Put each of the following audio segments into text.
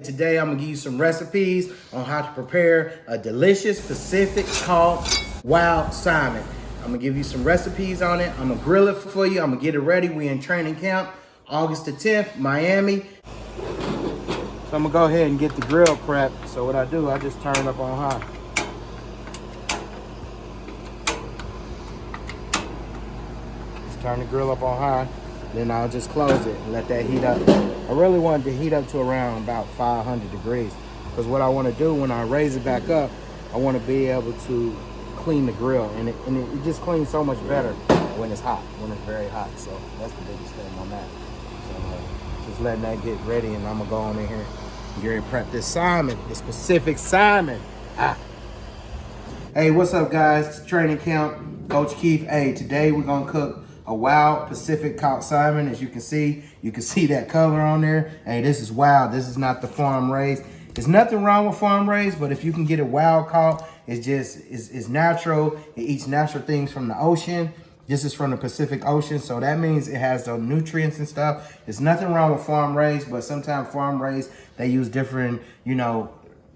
Today I'm gonna give you some recipes on how to prepare a delicious Pacific called wild salmon. I'm gonna give you some recipes on it. I'm gonna grill it for you. I'm gonna get it ready. We in training camp, August the 10th, Miami. So I'm gonna go ahead and get the grill prepped. So what I do, I just turn it up on high. Just turn the grill up on high. Then I'll just close it and let that heat up. I really want it to heat up to around about 500 degrees because what I want to do when I raise it back up, I want to be able to clean the grill, and it just cleans so much better when it's hot, when it's very hot. So that's the biggest thing on that. So just letting that get ready, and I'm gonna go on in here and get ready to prep this salmon, this Pacific salmon. Hey, what's up, guys? Training camp, Coach Keith. Hey, today we're gonna cook a wild Pacific caught salmon. As you can see that color on there. Hey, this is wild. This is not the farm raised. There's nothing wrong with farm raised, but if you can get it wild caught, it's natural. It eats natural things from the ocean. This is from the Pacific Ocean, so that means it has the nutrients and stuff. There's nothing wrong with farm raised, but sometimes farm raised, they use different,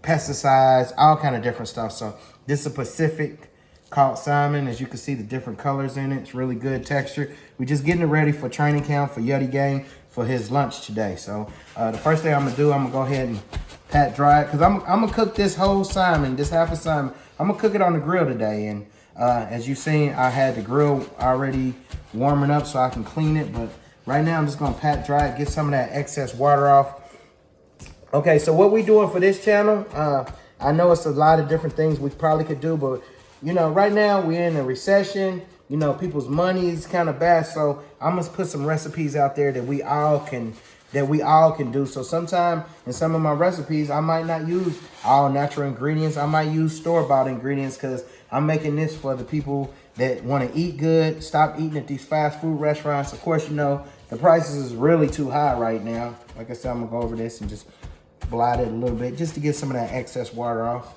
pesticides, all kind of different stuff. So this is a Pacific caught salmon. As you can see, the different colors in it. It's really good texture. We're just getting it ready for training camp for Yeti Gang for his lunch today. So the first thing I'm gonna do, I'm gonna go ahead and pat dry it because I'm gonna cook this whole salmon, this half a salmon. I'm gonna cook it on the grill today. And as you've seen, I had the grill already warming up so I can clean it. But right now I'm just gonna pat dry it, get some of that excess water off. Okay, so what we doing for this channel, I know it's a lot of different things we probably could do, but right now we're in a recession. People's money is kind of bad, so I'm gonna put some recipes out there that we all can do. So sometime in some of my recipes, I might not use all natural ingredients. I might use store-bought ingredients because I'm making this for the people that want to eat good, stop eating at these fast food restaurants. Of course, the prices is really too high right now. Like I said, I'm gonna go over this and just blot it a little bit just to get some of that excess water off.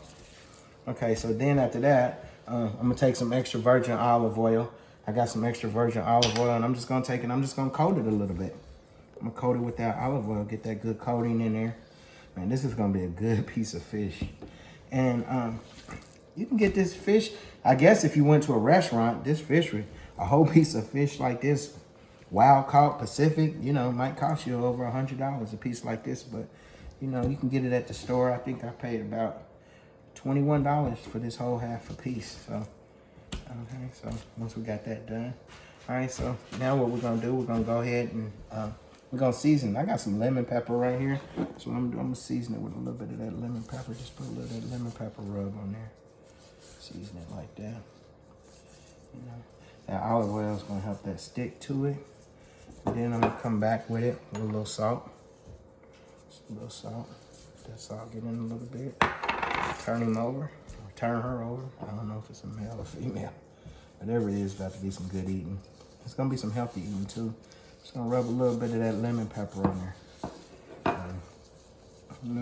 Okay, so then after that, I'm gonna take some extra virgin olive oil. I got some extra virgin olive oil, and I'm just gonna take it, I'm just gonna coat it a little bit. I'm gonna coat it with that olive oil, get that good coating in there. Man, this is gonna be a good piece of fish. And you can get this fish, I guess if you went to a restaurant, this fish, a whole piece of fish like this, wild caught Pacific, might cost you over $100 a piece like this, but you can get it at the store. I think I paid about $21 for this whole half a piece. So okay, so once we got that done, all right, so now what we're gonna do, we're gonna go ahead and we're gonna season. I got some lemon pepper right here, so I'm gonna season it with a little bit of that lemon pepper. Just put a little of that lemon pepper rub on there, season it like that. That olive oil is gonna help that stick to it. And then I'm gonna come back with it with a little salt. Just a little salt. That salt get in a little bit. Turn him over, or turn her over. I don't know if it's a male or female. Whatever it is, about to be some good eating. It's gonna be some healthy eating too. Just gonna rub a little bit of that lemon pepper on there.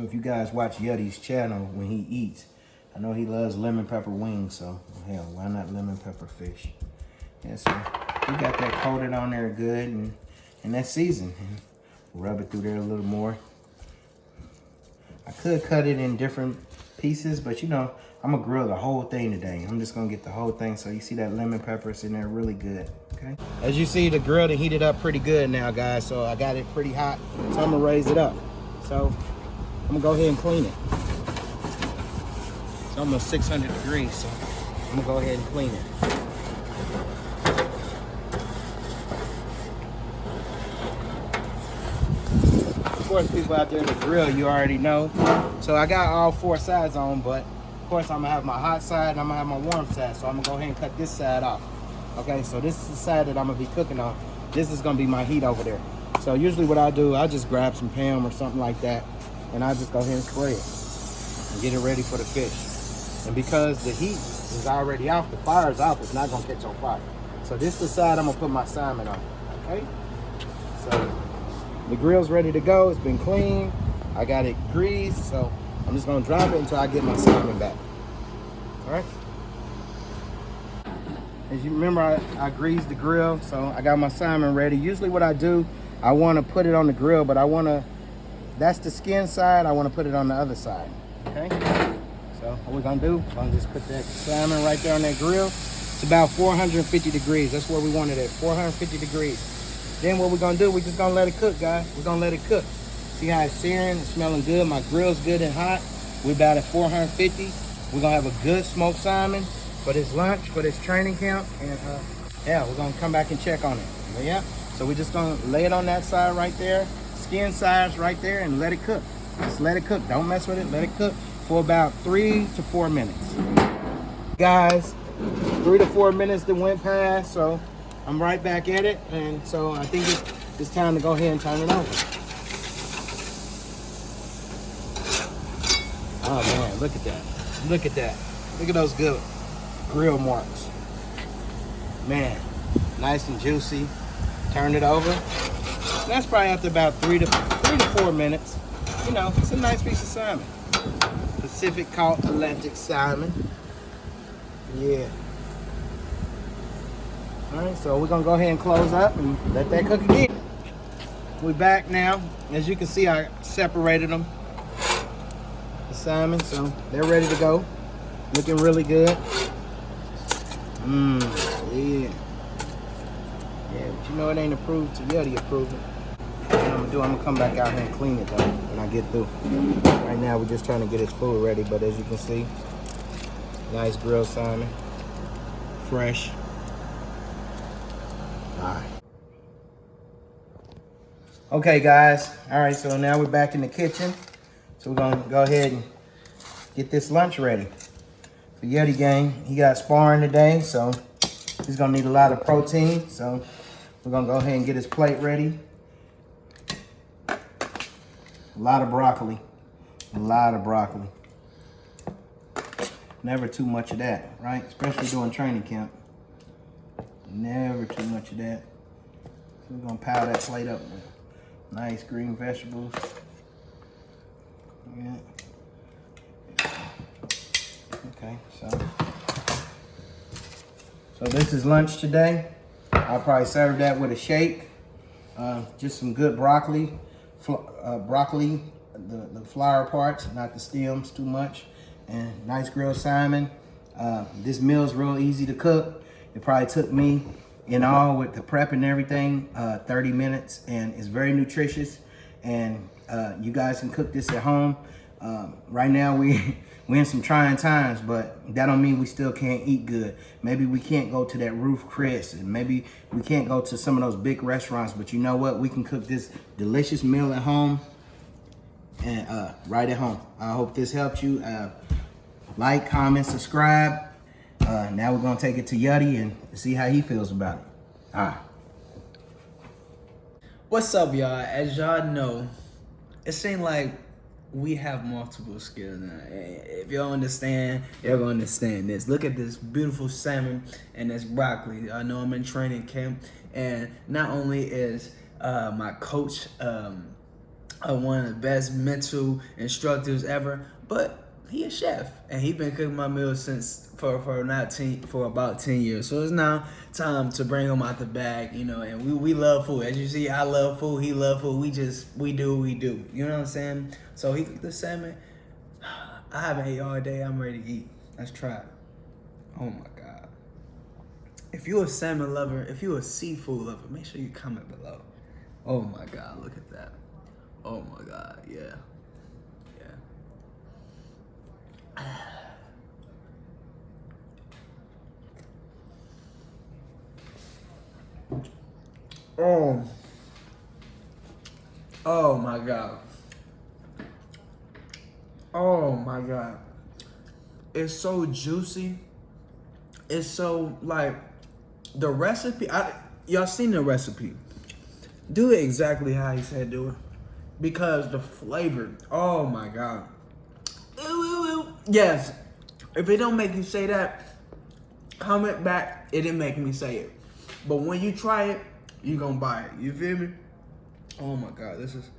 If you guys watch Yeti's channel when he eats, I know he loves lemon pepper wings, so hell, why not lemon pepper fish? Yeah, so we got that coated on there good, and that's seasoned. And rub it through there a little more. I could cut it in different pieces, but I'm gonna grill the whole thing today. I'm just gonna get the whole thing. So you see that lemon pepper is in there really good, okay? As you see, the grill done heated up pretty good now, guys. So I got it pretty hot, so I'm gonna raise it up. So I'm gonna go ahead and clean it. It's almost 600 degrees, so I'm gonna go ahead and clean it. Of course, people out there in the grill, you already know. So I got all four sides on, but of course I'm gonna have my hot side and I'm gonna have my warm side. So I'm gonna go ahead and cut this side off. Okay, so this is the side that I'm gonna be cooking on. This is gonna be my heat over there. So usually what I do, I just grab some Pam or something like that, and I just go ahead and spray it and get it ready for the fish. And because the heat is already off, the fire's off, it's not gonna catch on fire. So this is the side I'm gonna put my salmon on, okay? So the grill's ready to go. It's been cleaned. I got it greased, so I'm just gonna drop it until I get my salmon back. All right. As you remember, I greased the grill, so I got my salmon ready. Usually what I do, I wanna put it on the grill, but I wanna That's the skin side. I want to put it on the other side. Okay. So what we're gonna do? I'm gonna just put that salmon right there on that grill. It's about 450 degrees. That's where we want it at. 450 degrees. Then what we're gonna do? We're just gonna let it cook, guys. We're gonna let it cook. See how it's searing? It's smelling good. My grill's good and hot. We're about at 450. We're gonna have a good smoked salmon for this lunch, for this training camp, and yeah, we're gonna come back and check on it. But yeah, so we're just gonna lay it on that side right there, skin sides right there, and let it cook. Just let it cook. Don't mess with it. Let it cook for about 3 to 4 minutes. Guys, 3 to 4 minutes that went past, so I'm right back at it, and so I think it's time to go ahead and turn it over. Oh man, look at that. Look at that. Look at those good grill marks. Man, nice and juicy. Turn it over. That's probably after about 3 to 4 minutes. You know, it's a nice piece of salmon. Pacific Atlantic salmon. Yeah. All right, so we're gonna go ahead and close up and let that cook again. We're back now. As you can see, I separated them. Salmon, so they're ready to go. Looking really good. Yeah. Yeah, but you know it ain't approved till Yeti approve it. What I'm gonna do, I'm gonna come back out here and clean it though when I get through. Right now we're just trying to get his food ready, but as you can see, nice grilled salmon. Fresh. Alright. Okay guys, alright, so now we're back in the kitchen. So we're gonna go ahead and get this lunch ready for Yeti gang. He got sparring today, so he's gonna need a lot of protein. So we're gonna go ahead and get his plate ready. A lot of broccoli, a lot of broccoli. Never too much of that, right? Especially during training camp. Never too much of that. So we're gonna pile that plate up with nice green vegetables. Yeah. Okay, so this is lunch today. I'll probably serve that with a shake. Just some good broccoli. Broccoli, the flower parts, not the stems too much. And nice grilled salmon. This meal is real easy to cook. It probably took me, in all with the prep and everything, 30 minutes. And it's very nutritious. And you guys can cook this at home. Right now we're in some trying times, but that don't mean we still can't eat good. Maybe we can't go to that Roof Chris, and maybe we can't go to some of those big restaurants, but you know what? We can cook this delicious meal at home and right at home. I hope this helped you. Like, comment, subscribe. Now we're gonna take it to Yeti and see how he feels about it. All right. What's up, y'all? As y'all know, it seems like we have multiple skills now. If y'all understand, y'all gonna understand this. Look at this beautiful salmon and this broccoli. I know I'm in training camp, and not only is my coach one of the best mental instructors ever, but he a chef, and he been cooking my meals since for about 10 years. So it's now time to bring him out the bag, you know. And we love food. As you see, I love food. He love food. We do. You know what I'm saying? So he cooked the salmon. I haven't ate all day. I'm ready to eat. Let's try it. Oh my God! If you're a salmon lover, if you're a seafood lover, make sure you comment below. Oh my God! Look at that. Oh my God! Yeah. Oh my God. Oh my God. It's so juicy. It's so like the recipe. Y'all seen the recipe. Do it exactly how he said do it. Because the flavor, oh my God. Yes. If it don't make you say that, comment back, it didn't make me say it. But when you try it, you gonna buy it. You feel me? Oh my God, this is...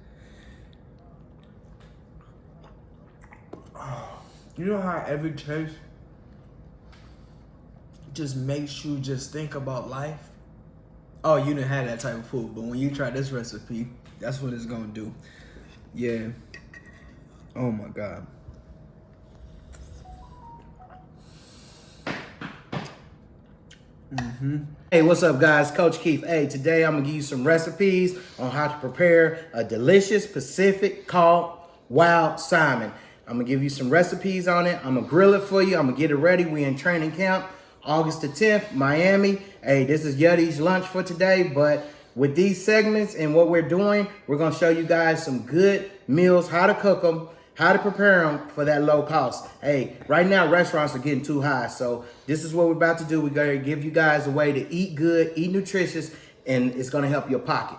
Oh, you know how every taste just makes you just think about life? Oh, you didn't have that type of food, but when you try this recipe, that's what it's gonna do. Yeah. Oh my God. Hey, what's up guys? Coach Keith. Hey, today I'm gonna give you some recipes on how to prepare a delicious Pacific called wild salmon. I'm gonna give you some recipes on it. I'm gonna grill it for you. I'm gonna get it ready. We in training camp, August the 10th, Miami. Hey, this is Yuddy's lunch for today, but with these segments and what we're doing, we're gonna show you guys some good meals, how to cook them, how to prepare them for that low cost. Hey, right now restaurants are getting too high. So this is what we're about to do. We're gonna give you guys a way to eat good, eat nutritious, and it's gonna help your pocket.